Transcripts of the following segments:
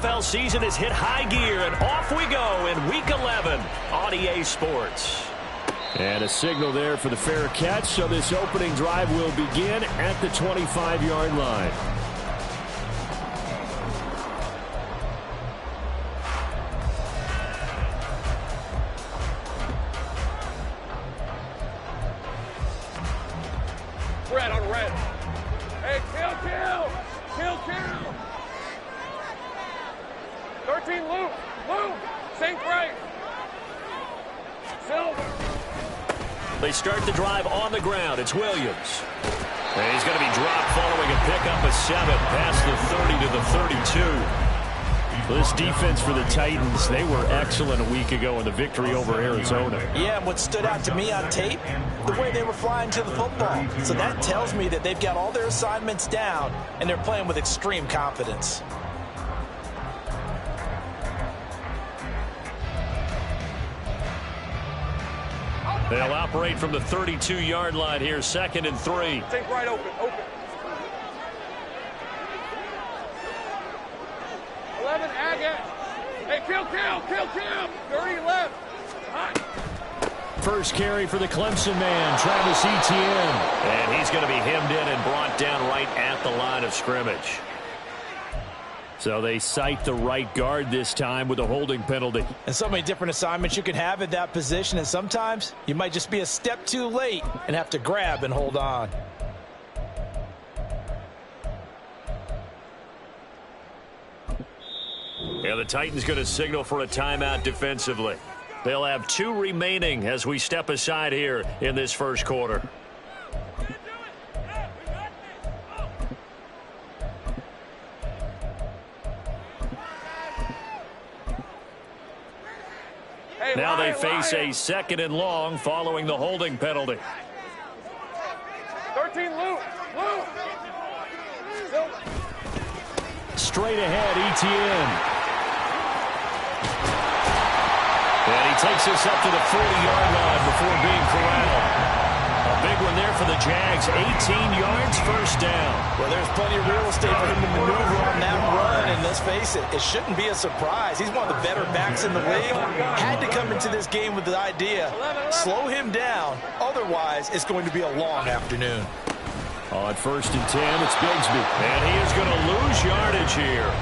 NFL season has hit high gear, and off we go in Week 11 on EA Sports. And a signal there for the fair catch, so this opening drive will begin at the 25-yard line. Red on red. Hey, kill. 13, Luke. Sink right. Silver. They start the drive on the ground. It's Williams. And he's going to be dropped following a pickup of 7 past the 30 to the 32. This defense for the Titans, they were excellent a week ago in the victory over Arizona. Yeah, and what stood out to me on tape, the way they were flying to the football. So that tells me that they've got all their assignments down, and they're playing with extreme confidence. They'll operate from the 32-yard line here, 2nd and 3. Think right open. 11, Agate. Hey, kill. 30 left. Hot. First carry for the Clemson man, Travis Etienne. And he's going to be hemmed in and brought down right at the line of scrimmage. So they cite the right guard this time with a holding penalty. And so many different assignments you can have at that position, and sometimes you might just be a step too late and have to grab and hold on. Yeah, the Titans going to signal for a timeout defensively. They'll have 2 remaining as we step aside here in this first quarter. Now they face a 2nd and long following the holding penalty. 13, Luke. Straight ahead, Etienne. And he takes us up to the 40-yard line before being corralled. A big one there for the Jags. 18 yards, first down. Well, there's plenty of real estate for him to maneuver on that run, and let's face it, it shouldn't be a surprise. He's one of the better backs in the league. Had to come into this game with the idea, slow him down, otherwise it's going to be a long afternoon. On 1st and 10, it's Bigsby. And he is going to lose yardage here.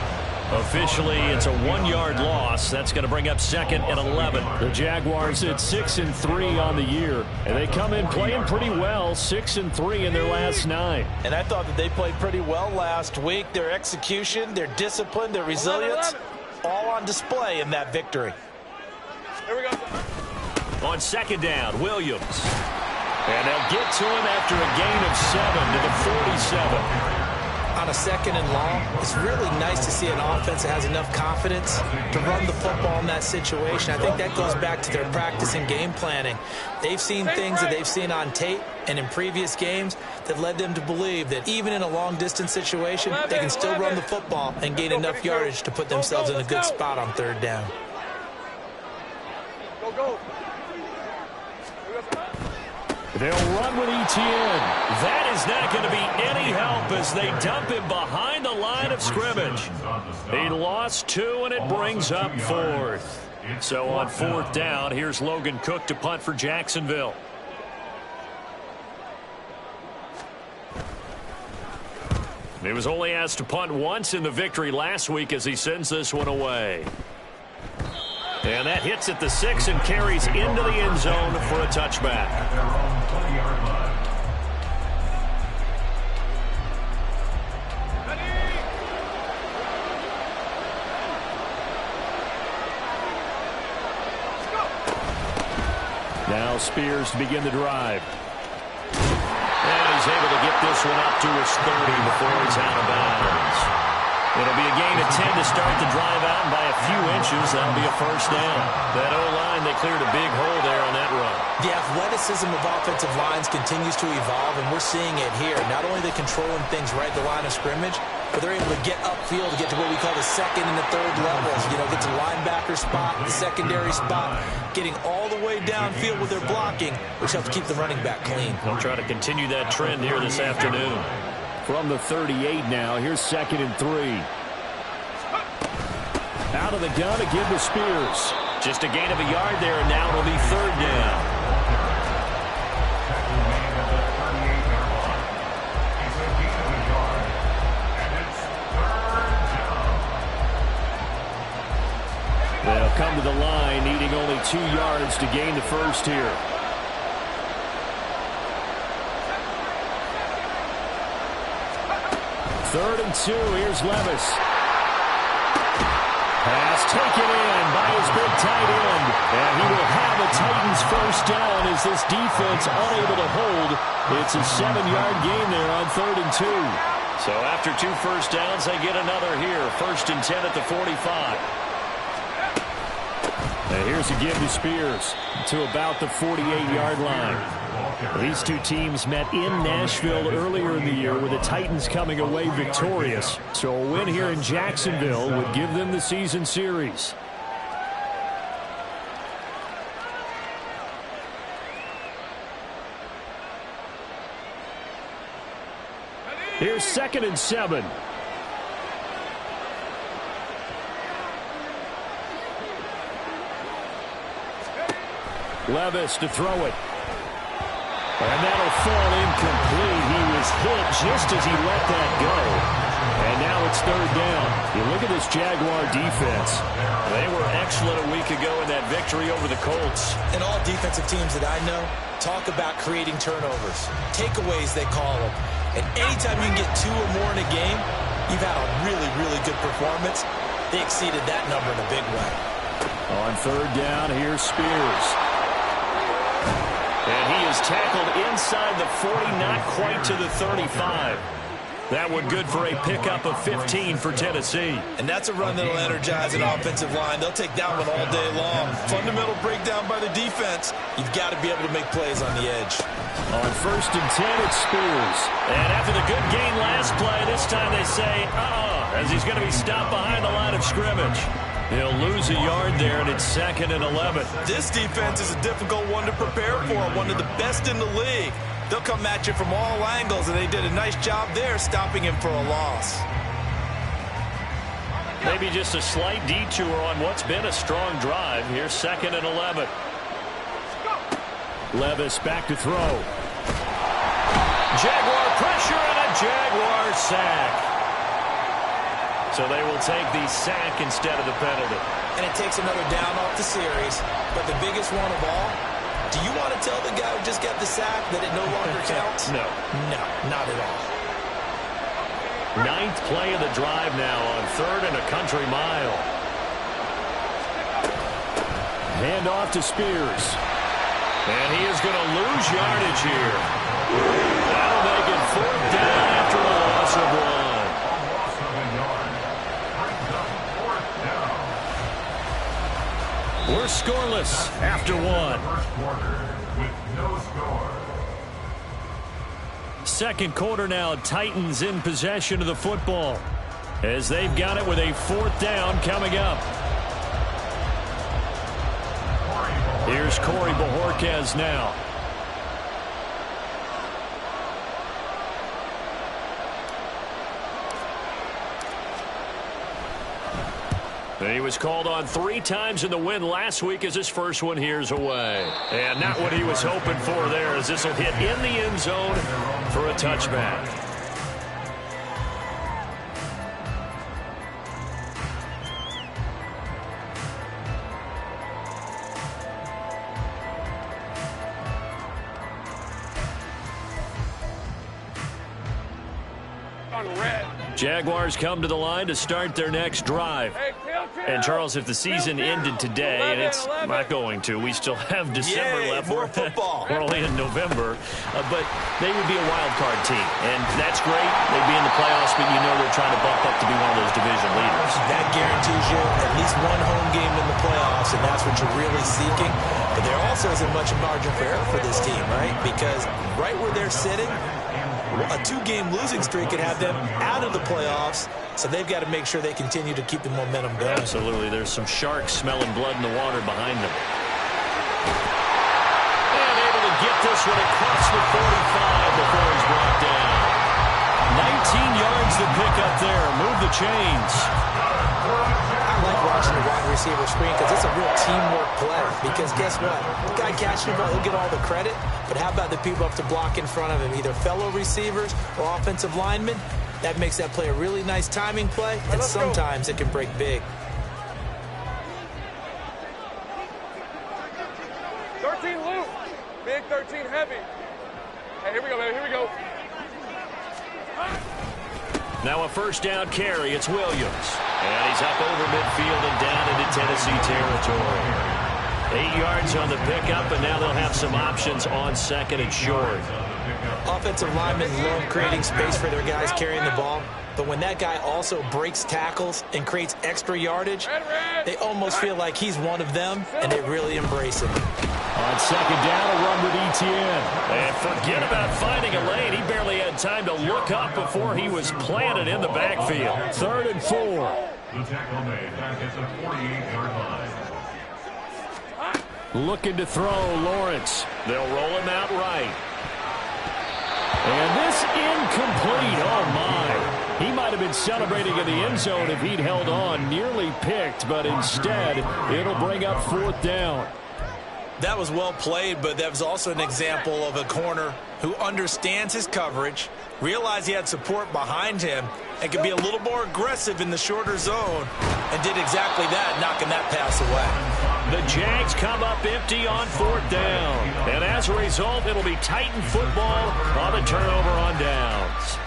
Officially, it's a 1-yard loss. That's going to bring up 2nd and 11. The Jaguars at 6 and 3 on the year, and they come in playing pretty well, 6 and 3 in their last 9. And I thought that they played pretty well last week. Their execution, their discipline, their resilience, all on display in that victory. Here we go. On 2nd down, Williams. And they'll get to him after a gain of 7 to the 47. On a 2nd and long, it's really nice to see an offense that has enough confidence to run the football in that situation. I think that goes back to their practice and game planning. They've seen things that they've seen on tape and in previous games that led them to believe that even in a long-distance situation, they can still run the football and gain enough yardage to put themselves in a good spot on 3rd down. Go. They'll run with Etienne. That is not going to be any help as they dump him behind the line of scrimmage. He lost 2, and it brings up 4th. So on 4th down, here's Logan Cook to punt for Jacksonville. He was only asked to punt once in the victory last week as he sends this one away. And that hits at the 6 and carries into the end zone for a touchback. Now Spears to begin the drive. And he's able to get this one up to his 30 before he's out of bounds. It'll be a gain of 10 to start the drive out, and by a few inches, that'll be a first down. That O-line, they cleared a big hole there on that run. The athleticism of offensive lines continues to evolve, and we're seeing it here. Not only are they controlling things right at the line of scrimmage, but they're able to get upfield to get to what we call the 2nd and the 3rd levels. You know, get to the linebacker spot, the secondary spot, getting all the way downfield with their blocking, which helps keep the running back clean. They'll try to continue that trend here this afternoon. From the 38 now, here's 2nd and 3. Out of the gun to give to Spears. Just a gain of a yard there, and now it'll be third down. They'll come to the line, needing only 2 yards to gain the first here. Third and 2. Here's Levis. Pass taken in by his big tight end. And he will have a Titans first down as this defense unable to hold. It's a 7-yard gain there on 3rd and 2. So after 2 first downs, they get another here. 1st and 10 at the 45. And here's a give to Spears to about the 48-yard line. These two teams met in Nashville earlier in the year with the Titans coming away victorious. So a win here in Jacksonville would give them the season series. Here's 2nd and 7. Levis to throw it. And that'll fall incomplete. He was hit just as he let that go. And now it's 3rd down. You look at this Jaguar defense. They were excellent a week ago in that victory over the Colts. And all defensive teams that I know talk about creating turnovers. Takeaways, they call them. And anytime you can get 2 or more in a game, you've had a really, really good performance. They exceeded that number in a big way. On 3rd down, here's Spears. And he is tackled inside the 40, not quite to the 35. That one good for a pickup of 15 for Tennessee. And that's a run that'll energize an offensive line. They'll take that one all day long. Fundamental breakdown by the defense. You've got to be able to make plays on the edge. On 1st and 10, it's Spears. And after the good gain last play, this time they say, as he's going to be stopped behind the line of scrimmage. He'll lose a yard there, and it's 2nd and 11. This defense is a difficult one to prepare for, one of the best in the league. They'll come at you from all angles, and they did a nice job there stopping him for a loss. Maybe just a slight detour on what's been a strong drive. Here's 2nd and 11. Levis back to throw. Jaguar pressure and a Jaguar sack. So they will take the sack instead of the penalty. And it takes another down off the series. But the biggest one of all, do you want to tell the guy who just got the sack that it no longer counts? No. No, not at all. 9th play of the drive now on 3rd and a country mile. Hand off to Spears. And he is going to lose yardage here. That'll make it 4th down after a loss of 1. We're scoreless after 1. Second quarter now, Titans in possession of the football as they've got it with a 4th down coming up. Here's Corey Bojorquez now. He was called on 3 times in the win last week as his first one here's away. And not what he was hoping for there as this will hit in the end zone for a touchback. Jaguars come to the line to start their next drive. And, Charles, if the season ended today, and it's not going to, we still have December left. More football. We're only in November. But they would be a wild card team. And that's great. They'd be in the playoffs, but you know they're trying to bump up to be one of those division leaders. That guarantees you at least one home game in the playoffs, and that's what you're really seeking. But there also isn't much margin for error for this team, right? Because right where they're sitting, a 2-game losing streak could have them out of the playoffs, so they've got to make sure they continue to keep the momentum going. Absolutely. There's some sharks smelling blood in the water behind them. And able to get this one across the 45 before he's brought down. 19 yards to pick up there. Move the chains. I like watching the wide receiver screen because it's a real teamwork play. Because guess what? The guy catching the ball, he'll get all the credit. But how about the people up to block in front of him, either fellow receivers or offensive linemen? That makes that play a really nice timing play, and sometimes it can break big. 13 loop. Big 13 heavy. Hey, here we go, baby. Here we go. Now a first down carry. It's Williams. And he's up over midfield and down into Tennessee territory. 8 yards on the pickup, and now they'll have some options on second and short. Offensive linemen love creating space for their guys carrying the ball. But when that guy also breaks tackles and creates extra yardage, they almost feel like he's one of them, and they really embrace him. On second down, a run with Etienne. And forget about finding a lane. He barely had time to look up before he was planted in the backfield. 3rd and 4. The tackle made back at the 48-yard line. Looking to throw, Lawrence. They'll roll him out right. And this incomplete. Oh, my. He might have been celebrating in the end zone if he'd held on. Nearly picked, but instead, it'll bring up 4th down. That was well played, but that was also an example of a corner who understands his coverage, realized he had support behind him, and could be a little more aggressive in the shorter zone, and did exactly that, knocking that pass away. The Jags come up empty on 4th down. And as a result, it'll be Titan football on the turnover on downs.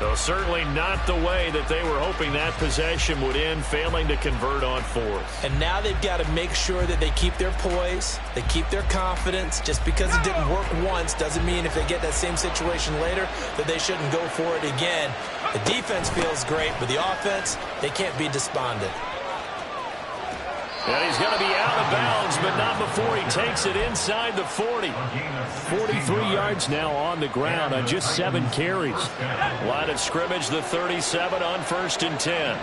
Though certainly not the way that they were hoping that possession would end, failing to convert on 4th. And now they've got to make sure that they keep their poise, they keep their confidence. Just because it didn't work once doesn't mean if they get that same situation later that they shouldn't go for it again. The defense feels great, but the offense, they can't be despondent. And he's going to be out of bounds, but not before he takes it inside the 40. 43 yards now on the ground on just 7 carries. Line of scrimmage, the 37 on 1st and 10.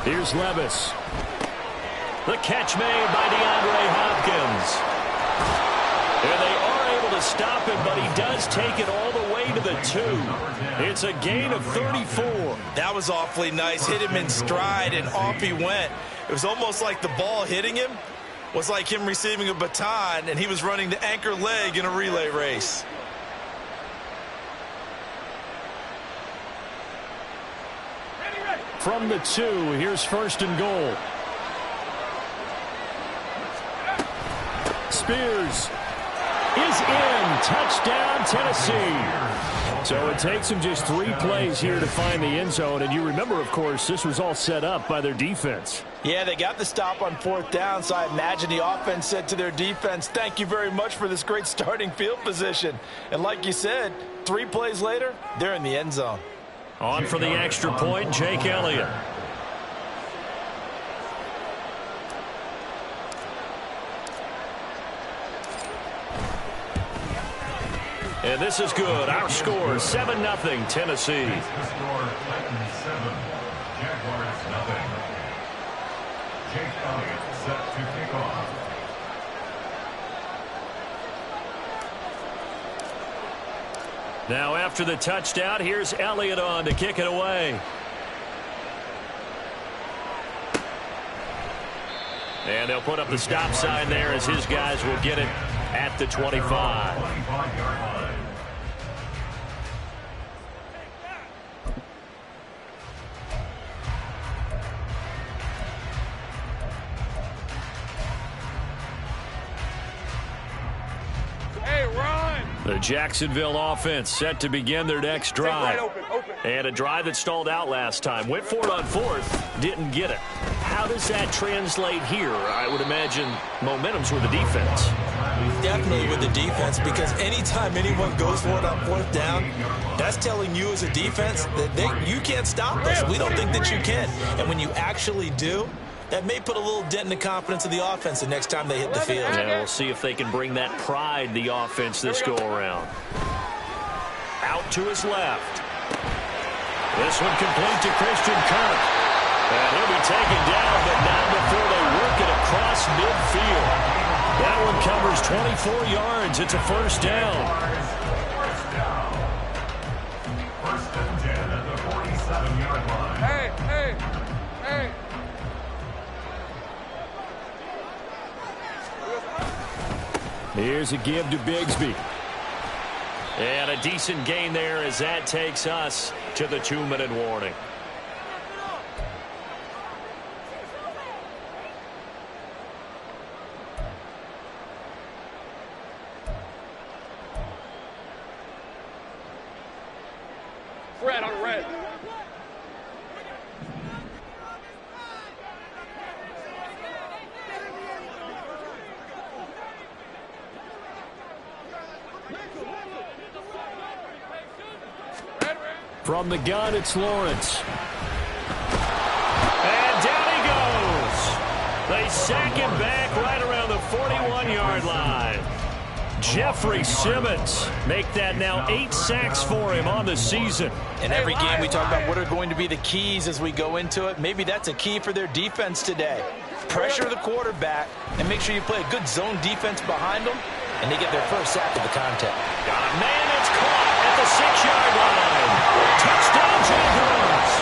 Here's Levis. The catch made by DeAndre Hopkins. And they are able to stop him, but he does take it all the way to the 2. It's a gain of 34. That was awfully nice. Hit him in stride, and off he went. It was almost like the ball hitting him was like him receiving a baton, and he was running the anchor leg in a relay race. From the 2, here's 1st and goal. Spears is in. Touchdown, Tennessee. So it takes him just 3 plays here to find the end zone. And you remember, of course, this was all set up by their defense. Yeah, they got the stop on 4th down, so I imagine the offense said to their defense, thank you very much for this great starting field position. And like you said, 3 plays later, they're in the end zone. On for the extra point, Jake Elliott. And this is good. Our score, 7-0, Tennessee. The score, Titans 7, Jaguars 0. Jake Elliott set to kick off. Now after the touchdown, here's Elliott on to kick it away. And they'll put up the stop sign there as his guys will get it at the 25. 25-yard line. Hey, run! The Jacksonville offense set to begin their next drive. Open. And a drive that stalled out last time. Went for it on 4th, didn't get it. How does that translate here? I would imagine momentum's with the defense. Definitely with the defense, because anytime anyone goes for it on 4th down, that's telling you as a defense that you can't stop us. We don't think that you can. And when you actually do, that may put a little dent in the confidence of the offense the next time they hit the field. Yeah, we'll see if they can bring that pride, the offense, this go-around. Out to his left. This one complete to Christian Kirk. And he'll be taken down, but not before they work it across midfield. That one covers 24 yards. It's a first down. Here's a give to Bigsby. And a decent gain there as that takes us to the 2-minute warning. Fred on red. From the gun, it's Lawrence. And down he goes. They sack him back right around the 41-yard line. Jeffrey Simmons make that now 8 sacks for him on the season. In every game we talk about what are going to be the keys as we go into it. Maybe that's a key for their defense today. Pressure the quarterback and make sure you play a good zone defense behind them, and they get their first sack of the contest. Got a man that's caught at the 6-yard line. Touchdown Jaguars.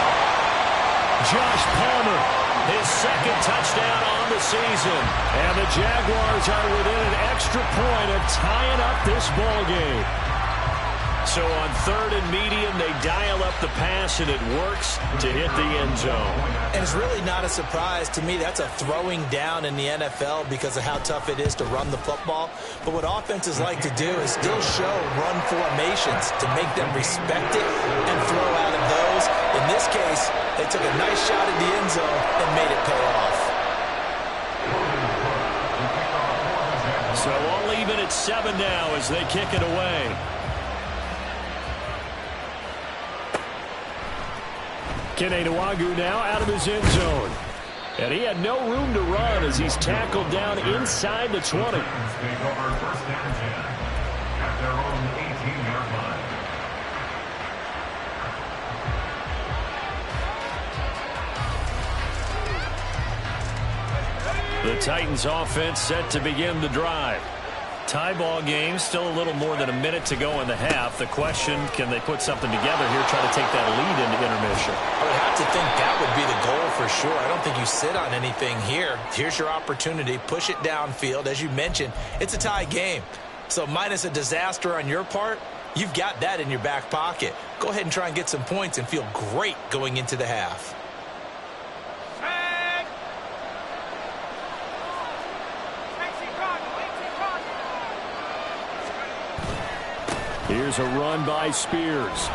Josh Palmer, his second touchdown on the season. And the Jaguars are within an extra point of tying up this ball game. So on 3rd and medium, they dial up the pass, and it works to hit the end zone. And it's really not a surprise to me. That's a throwing down in the NFL because of how tough it is to run the football. But what offenses like to do is still show run formations to make them respect it and throw out of those. In this case, they took a nice shot at the end zone and made it pay off. So all even at 7 now as they kick it away. Kene Nwagu now out of his end zone. And he had no room to run as he's tackled down inside the 20. Take over 1st and 10 at their own 18-yard line. The Titans offense set to begin the drive. Tie ball game, still a little more than a minute to go in the half. The question, can they put something together here, try to take that lead into intermission? I would have to think that would be the goal for sure. I don't think you sit on anything here. Here's your opportunity. Push it downfield. As you mentioned, it's a tie game. So minus a disaster on your part, you've got that in your back pocket. Go ahead and try and get some points and feel great going into the half. Here's a run by Spears.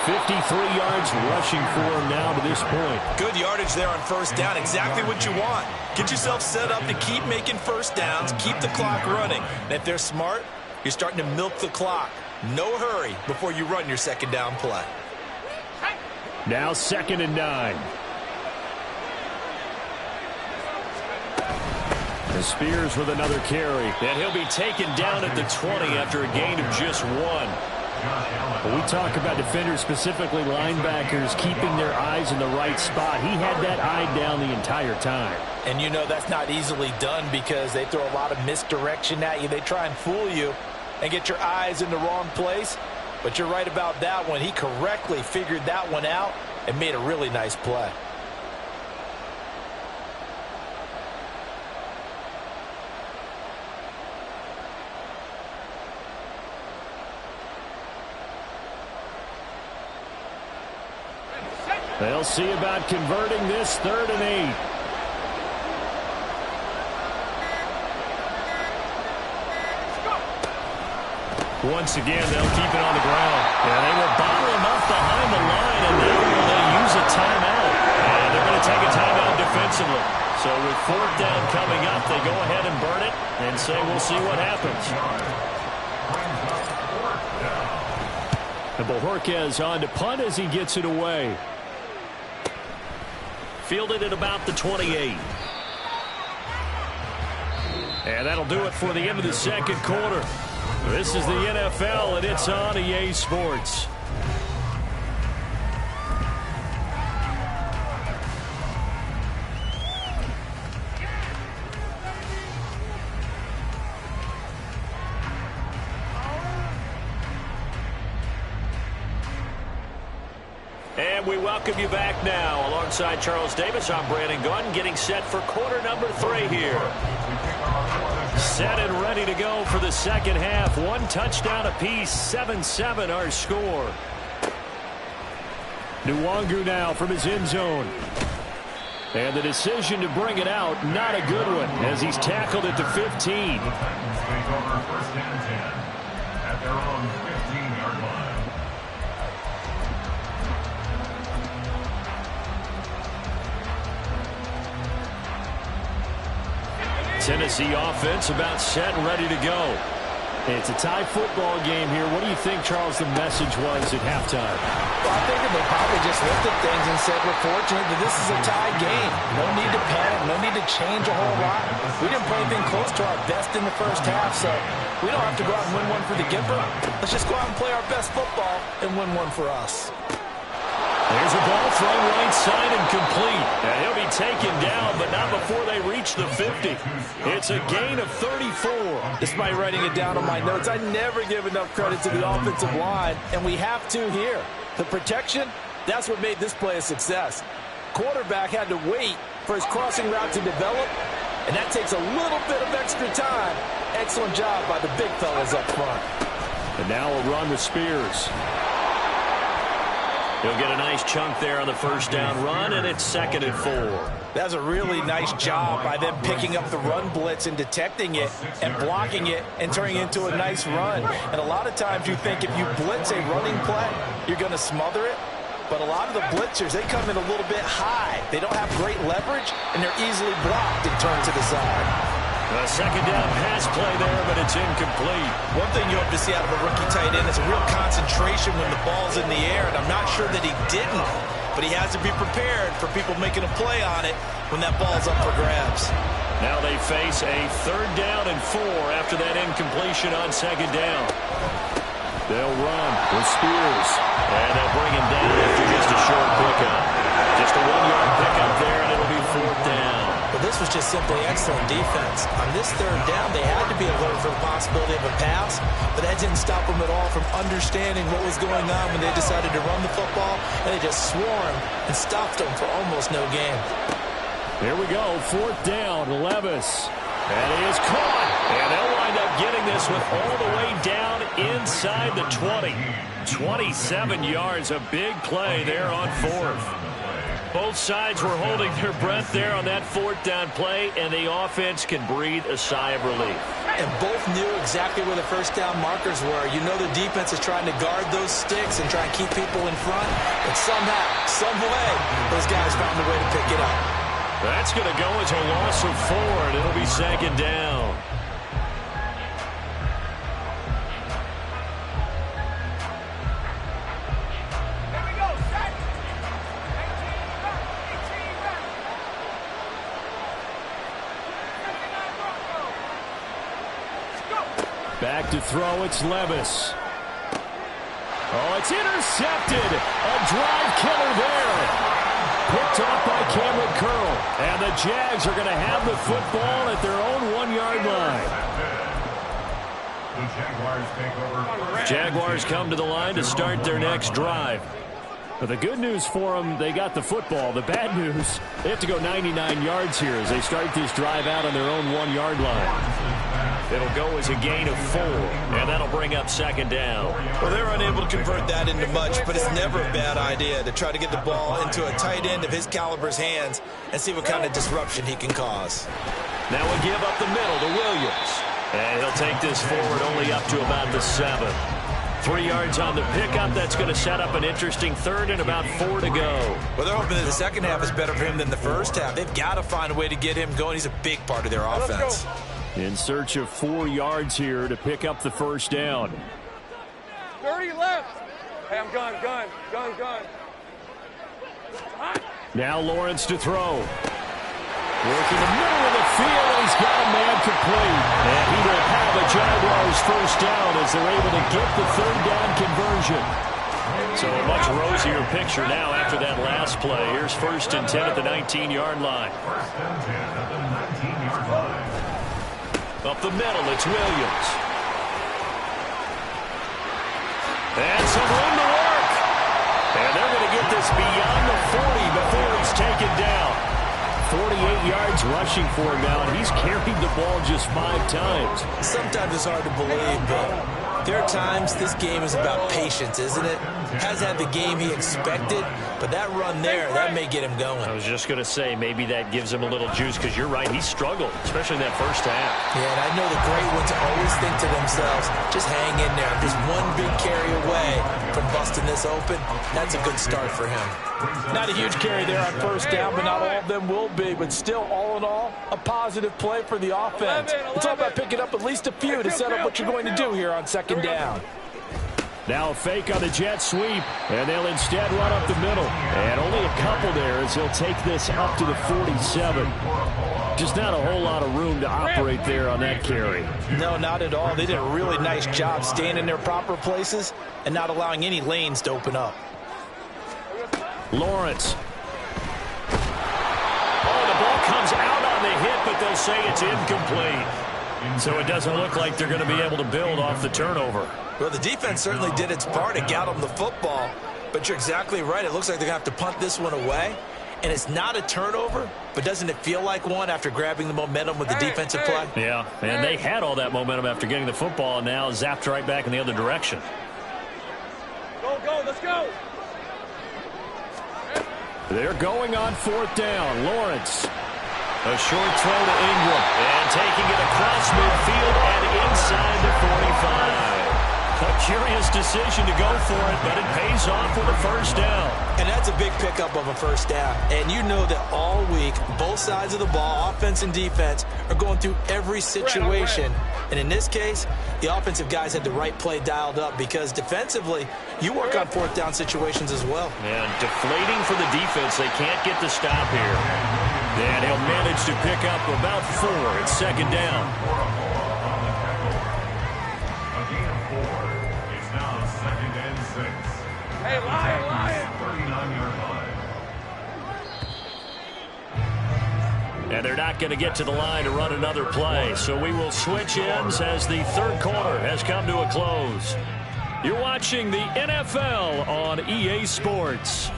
53 yards rushing for him now to this point. Good yardage there on 1st down. Exactly what you want. Get yourself set up to keep making 1st downs, keep the clock running. And if they're smart, you're starting to milk the clock. No hurry before you run your 2nd down play. Now 2nd and 9. And Spears with another carry. And he'll be taken down at the 20 after a gain of just 1. When we talk about defenders, specifically linebackers, keeping their eyes in the right spot, he had that eye down the entire time. And you know that's not easily done because they throw a lot of misdirection at you. They try and fool you and get your eyes in the wrong place. But you're right about that one. He correctly figured that one out and made a really nice play. They'll see about converting this 3rd and 8. Once again, they'll keep it on the ground. And they will bottle him up behind the line, and now will they use a timeout. And they're going to take a timeout defensively. So with 4th down coming up, they go ahead and burn it and say we'll see what happens. And Bojorquez on to punt as he gets it away. Fielded at about the 28. And that'll do it for the end of the 2nd quarter. This is the NFL, and it's on EA Sports. And we welcome you back now. Alongside Charles Davis, I'm Brandon Gunn, getting set for quarter number 3 here. set and ready to go for the second half. One touchdown apiece, 7-7 our score. Nwangu now from his end zone. And the decision to bring it out, not a good one, as he's tackled at the 15. The Titans take over 1st and 10 at their own 15-yard line. Tennessee offense about set and ready to go. It's a tie football game here. What do you think, Charles, the message was at halftime? Well, I think they probably just looked at things and said, we're fortunate that this is a tie game. No need to panic. No need to change a whole lot. We didn't play anything close to our best in the first half, so we don't have to go out and win one for the Gipper. Let's just go out and play our best football and win one for us. There's a ball thrown right side and complete. And he'll be taken down, but not before they reach the 50. It's a gain of 34. Despite writing it down on my notes, I never give enough credit to the offensive line, and we have to here. The protection, that's what made this play a success. Quarterback had to wait for his crossing route to develop, and that takes a little bit of extra time. Excellent job by the big fellas up front. And now a run with Spears. He'll get a nice chunk there on the first down run, and it's 2nd and 4. That's a really nice job by them picking up the run blitz and detecting it and blocking it and turning it into a nice run. And a lot of times you think if you blitz a running play, you're going to smother it. But a lot of the blitzers, they come in a little bit high. They don't have great leverage, and they're easily blocked and turned to the side. A second down pass play there, but it's incomplete. One thing you hope to see out of a rookie tight end is a real concentration when the ball's in the air, and I'm not sure that he didn't, but he has to be prepared for people making a play on it when that ball's up for grabs. Now they face a 3rd down and 4 after that incompletion on 2nd down. They'll run with Spears. And they'll bring him down after just a short pickup. Just a 1-yard pickup there, and it'll be 4th down. But this was just simply excellent defense. On this 3rd down, they had to be alert for the possibility of a pass, but that didn't stop them at all from understanding what was going on when they decided to run the football, and they just swarmed and stopped them for almost no gain. Here we go, 4th down, Levis. And he is caught, and they'll wind up getting this one all the way down inside the 20. 27 yards, a big play there on 4th. Both sides were holding their breath there on that 4th down play, and the offense can breathe a sigh of relief. And both knew exactly where the first down markers were. You know the defense is trying to guard those sticks and try and keep people in front, but somehow, some way, those guys found a way to pick it up. That's going to go as a loss of 4, and it'll be 2nd down. Back to throw, it's Levis. Oh, it's intercepted. A drive killer there. Picked off by Cameron Curl. And the Jags are going to have the football at their own 1-yard line. The Jaguars take over. Jaguars come to the line to start their next drive. But the good news for them, they got the football. The bad news, they have to go 99 yards here as they start this drive out on their own 1-yard line. It'll go as a gain of 4, and that'll bring up 2nd down. Well, they were unable to convert that into much, but it's never a bad idea to try to get the ball into a tight end of his caliber's hands and see what kind of disruption he can cause. Now we give up the middle to Williams. And he'll take this forward only up to about the 7. 3 yards on the pickup. That's going to set up an interesting 3rd and about 4 to go. Well, they're hoping that the second half is better for him than the first half. They've got to find a way to get him going. He's a big part of their offense. In search of 4 yards here to pick up the first down. 30 left. Hey, I'm gun. Now Lawrence to throw. Working the middle of the field, and he's got a man complete. And he will have a Jaguars first down as they're able to get the 3rd down conversion. So a much rosier picture now after that last play. Here's 1st and 10 at the 19-yard line. 1st and 10 at the 19-yard line. Up the middle, it's Williams. And some room to work. And they're going to get this beyond the 40 before he's taken down. 48 yards rushing for him now, and he's carried the ball just 5 times. Sometimes it's hard to believe, but there are times this game is about patience, isn't it? Hasn't had the game he expected, but that run there, that may get him going. I was just going to say, maybe that gives him a little juice, because you're right, he struggled, especially in that first half. Yeah, and I know the great ones always think to themselves, just hang in there. Just one big carry away from busting this open. That's a good start for him. Not a huge carry there on first down, but not all of them will be. But still, all in all, a positive play for the offense. It's all about picking up at least a few to set up what you're going to do here on second down. Now a fake on the jet sweep, and they'll instead run up the middle. And only a couple there as he'll take this up to the 47. Just not a whole lot of room to operate there on that carry. No, not at all. They did a really nice job staying in their proper places and not allowing any lanes to open up. Lawrence. Oh, the ball comes out on the hit, but they'll say it's incomplete. So it doesn't look like they're going to be able to build off the turnover. Well, the defense certainly did its part to get them the football, but you're exactly right. It looks like they're going to have to punt this one away, and it's not a turnover, but doesn't it feel like one after grabbing the momentum with the defensive play? Yeah, and they had all that momentum after getting the football, and now zapped right back in the other direction. Go, let's go. They're going on fourth down. Lawrence. A short throw to Ingram. And taking it across midfield and inside the 45. A curious decision to go for it, but it pays off with a first down. And that's a big pickup of a first down. And you know that all week, both sides of the ball, offense and defense, are going through every situation. And in this case, the offensive guys had the right play dialed up because defensively, you work on fourth down situations as well. And deflating for the defense. They can't get the stop here. And he'll manage to pick up about 4 at second down. Hey, Lion! 39-yard line. And they're not going to get to the line to run another play. So we will switch ends as the third quarter has come to a close. You're watching the NFL on EA Sports.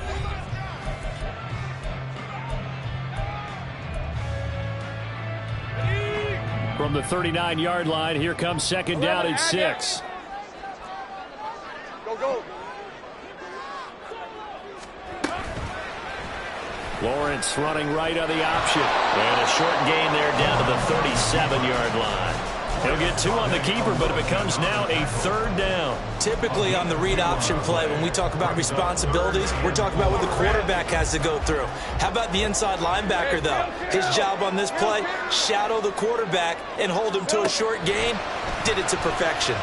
From the 39-yard line, here comes second down and 6. Go. Lawrence running right on the option. And a short gain there down to the 37-yard line. He'll get 2 on the keeper, but it becomes now a third down. Typically on the read option play, when we talk about responsibilities, we're talking about what the quarterback has to go through. How about the inside linebacker, though? His job on this play, shadow the quarterback and hold him to a short gain. Did it to perfection.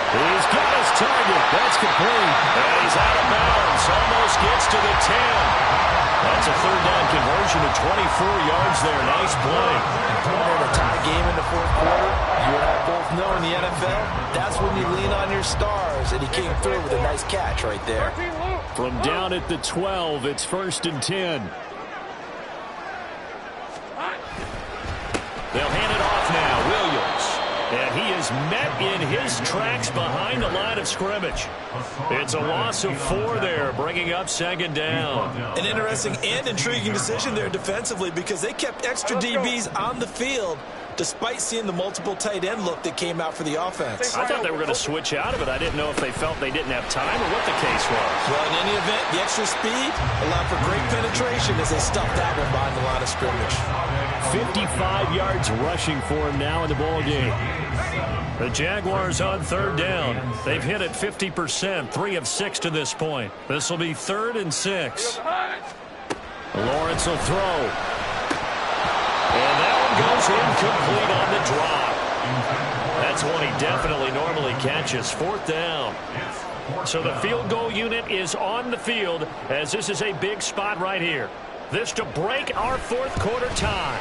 He's got his target. That's complete. And he's out of bounds. Almost gets to the 10. That's a third down conversion of 24 yards there. Nice play. In a tie game in the fourth quarter, you and I both know in the NFL, that's when you lean on your stars, and he came through with a nice catch right there. From down at the 12, it's 1st and 10. They'll hand it off now. Williams. And he is met in his tracks behind the line of scrimmage. It's a loss of 4 there, bringing up second down. An interesting and intriguing decision there defensively because they kept extra DBs on the field despite seeing the multiple tight end look that came out for the offense. I thought they were going to switch out of it. I didn't know if they felt they didn't have time or what the case was. Well, in any event, the extra speed allowed for great penetration as they stuffed that one behind the line of scrimmage. 55 yards rushing for him now in the ball game. The Jaguars on third down. They've hit it 50%, 3 of 6 to this point. This will be 3rd and 6. Lawrence will throw. And that one goes incomplete on the drop. That's one he definitely normally catches. 4th down. So the field goal unit is on the field as this is a big spot right here. This to break our fourth quarter tie.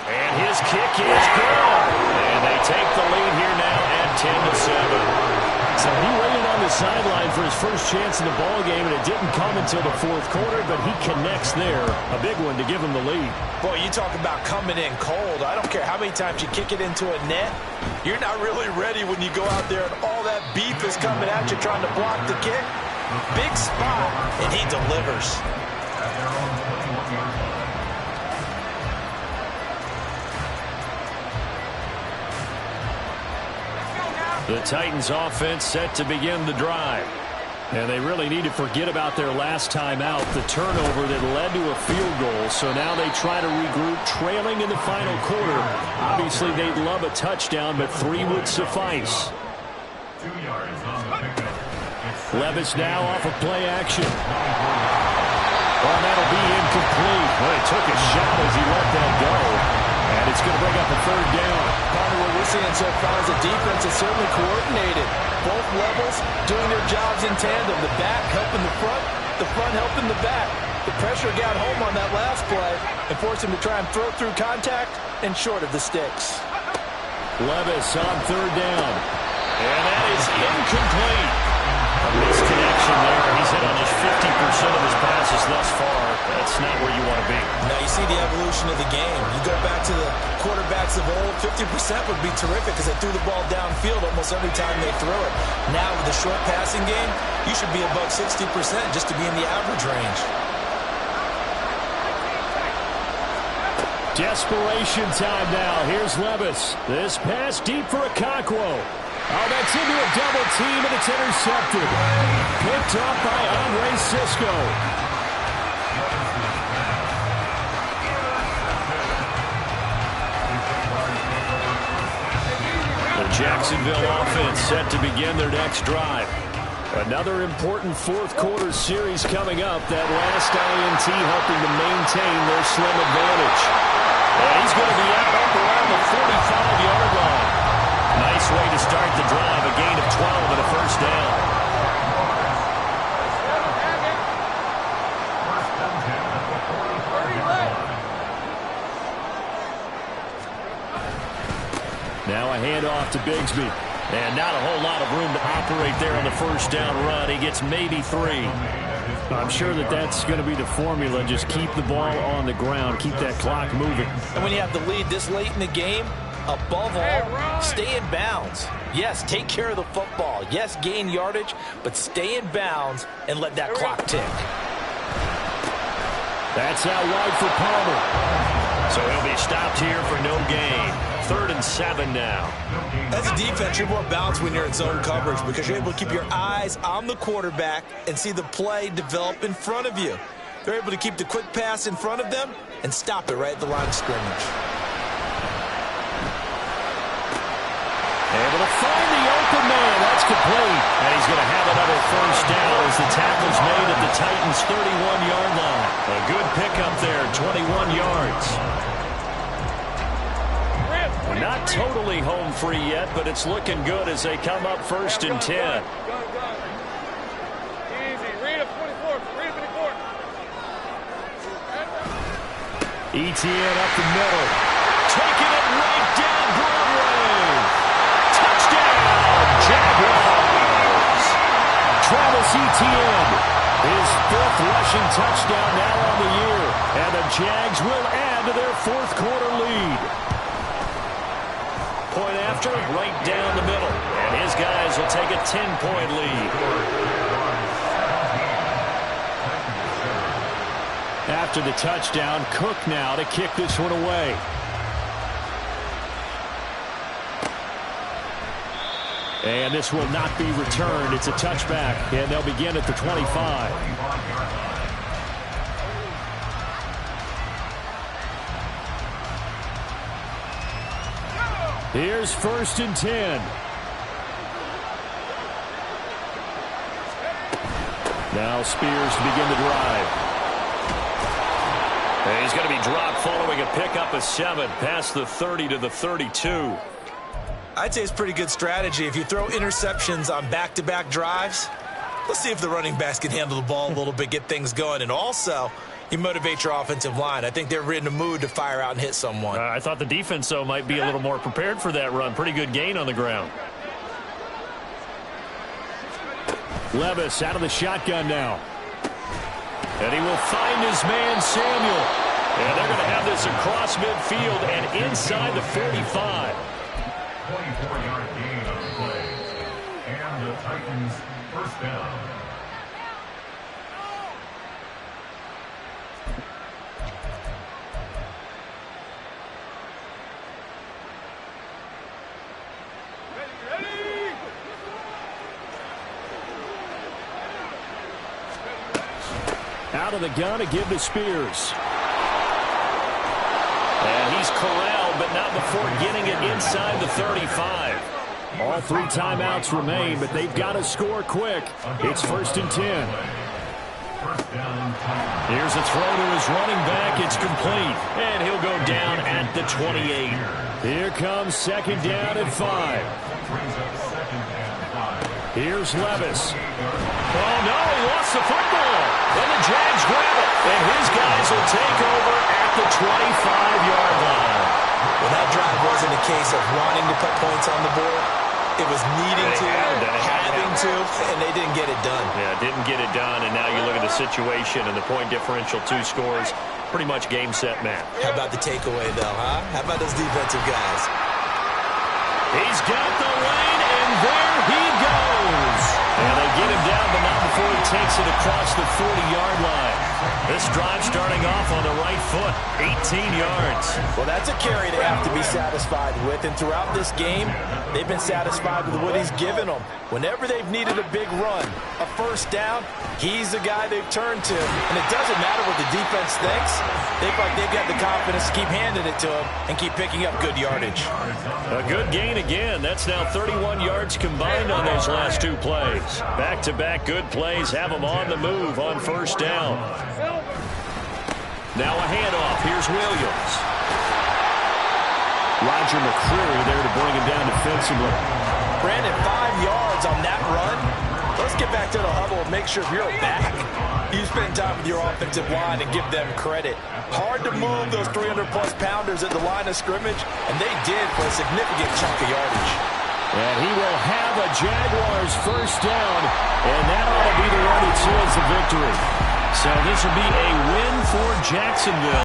And his kick is good. And they take the lead here now at 10-7. So he waited on the sideline for his first chance in the ball game, and it didn't come until the fourth quarter, but he connects there. A big one to give him the lead. Boy, you talk about coming in cold. I don't care how many times you kick it into a net. You're not really ready when you go out there and all that beef is coming at you trying to block the kick. Big spot, and he delivers. At their own 21-yard line. The Titans offense set to begin the drive. And they really need to forget about their last time out, the turnover that led to a field goal. So now they try to regroup, trailing in the final quarter. Obviously, they'd love a touchdown, but 3 would suffice. 2 yards on the pickup. Levis now off of play action. Well, that'll be incomplete. Well, he took a shot as he let that go. And it's going to bring up a 3rd down. Part of what we're seeing so far is the defense is certainly coordinated. Both levels doing their jobs in tandem. The back helping the front helping the back. The pressure got home on that last play and forced him to try and throw through contact and short of the sticks. Levis on 3rd down. And that is incomplete. A misconnection there. He's hit on just 50% of his passes thus far. That's not where you want to be. Now you see the evolution of the game. You go back to the quarterbacks of old, 50% would be terrific because they threw the ball downfield almost every time they throw it. Now with the short passing game, you should be above 60% just to be in the average range. Desperation time now. Here's Levis. This pass deep for Okonkwo. Oh, that's into a double team, and it's intercepted. Picked up by Andre Sisco. The Jacksonville offense set to begin their next drive. Another important 4th quarter series coming up. That last INT helping to maintain their slim advantage. And he's going to be out up around the 45-yard line. Nice way to start the drive, a gain of 12 and a 1st down. Now a handoff to Bigsby. And not a whole lot of room to operate there on the 1st down run. He gets maybe 3. I'm sure that that's going to be the formula. Just keep the ball on the ground. Keep that clock moving. And when you have the lead this late in the game, above all, stay in bounds. Yes, take care of the football. Yes, gain yardage, but stay in bounds and let that clock tick. That's out wide for Palmer. So he'll be stopped here for no gain. 3rd and 7 now. As a defense, you're more balanced when you're in zone coverage because you're able to keep your eyes on the quarterback and see the play develop in front of you. They're able to keep the quick pass in front of them and stop it right at the line of scrimmage. Able to find the open man. That's complete. And he's going to have another 1st down as the tackle's made at the Titans' 31-yard line. A good pickup there, 21 yards. Not totally home free yet, but it's looking good as they come up 1st and 10. Gun. Easy. Read a 24. Read a 24. ETN up the middle. Taking it right down Broadway. Touchdown, Jaguars. Travis Etienne, his 5th rushing touchdown now on the year. And the Jags will add to their 4th quarter lead. Point after, right down the middle. And his guys will take a 10-point lead. After the touchdown, Cook now to kick this one away. And this will not be returned. It's a touchback, and they'll begin at the 25. Here's 1st and 10. Now Spears to begin the drive. And he's going to be dropped following a pickup of 7 past the 30 to the 32. I'd say it's pretty good strategy. If you throw interceptions on back-to-back drives, let's see if the running backs can handle the ball a little bit, get things going. And also, you motivate your offensive line. I think they're in the mood to fire out and hit someone. I thought the defense, though, might be a little more prepared for that run. Pretty good gain on the ground. Levis out of the shotgun now. And he will find his man, Samuel. And they're going to have this across midfield and inside the 45. 24-yard gain on the play. And the Titans 1st down. of the gun to give to Spears. And he's corralled, but not before getting it inside the 35. All 3 timeouts remain, but they've got to score quick. It's 1st and 10. Here's a throw to his running back. It's complete. And he'll go down at the 28. Here comes 2nd down and 5. Here's Levis. Oh, no, he lost the football. And the Jags grab it. And his guys will take over at the 25-yard line. Well, that drive wasn't a case of wanting to put points on the board. It was needing to, having to, and they didn't get it done. Yeah, didn't get it done, and now you look at the situation and the point differential, 2 scores, pretty much game, set, match. How about the takeaway, though, huh? How about those defensive guys? He's got the lane, and there he goes. And they get him down, but not before he takes it across the 40-yard line. This drive starting off on the right foot, 18 yards. Well, that's a carry they have to be satisfied with, and throughout this game, they've been satisfied with what he's given them. Whenever they've needed a big run, a 1st down, he's the guy they've turned to. And it doesn't matter what the defense thinks. They feel like they've got the confidence to keep handing it to him and keep picking up good yardage. A good gain again. That's now 31 yards combined on those last 2 plays. Back-to-back good plays have them on the move on 1st down. Now a handoff. Here's Williams. Roger McCreary there to bring him down defensively. Brandon, 5 yards on that run. Let's get back to the huddle and make sure you're back. You spend time with your offensive line and give them credit. Hard to move those 300-plus pounders at the line of scrimmage, and they did for a significant chunk of yardage. And he will have a Jaguars 1st down, and that ought to be the one that seals the victory. So this will be a win for Jacksonville.